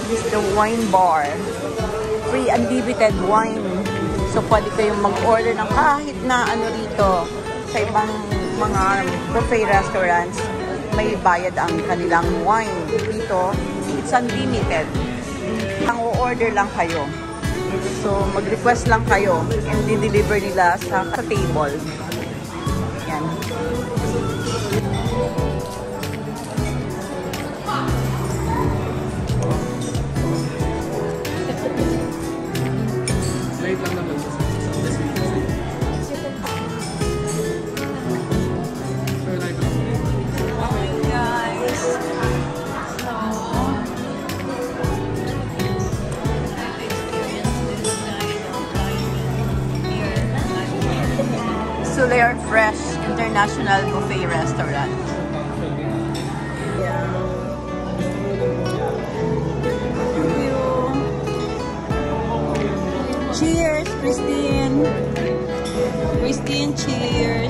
This is the wine bar. Free unlimited wine. So, pwede kayong mag-order ng kahit na ano rito. Sa ibang mga buffet restaurants, may bayad ang kanilang wine. Dito, it's unlimited. Ang o-order lang kayo. So, mag-request lang kayo and di-deliver nila sa table. Yan. Wait lang naman sa Sulaire Fresh International Buffet Restaurant. Yeah. Thank you. Cheers, Christine. Christine, cheers.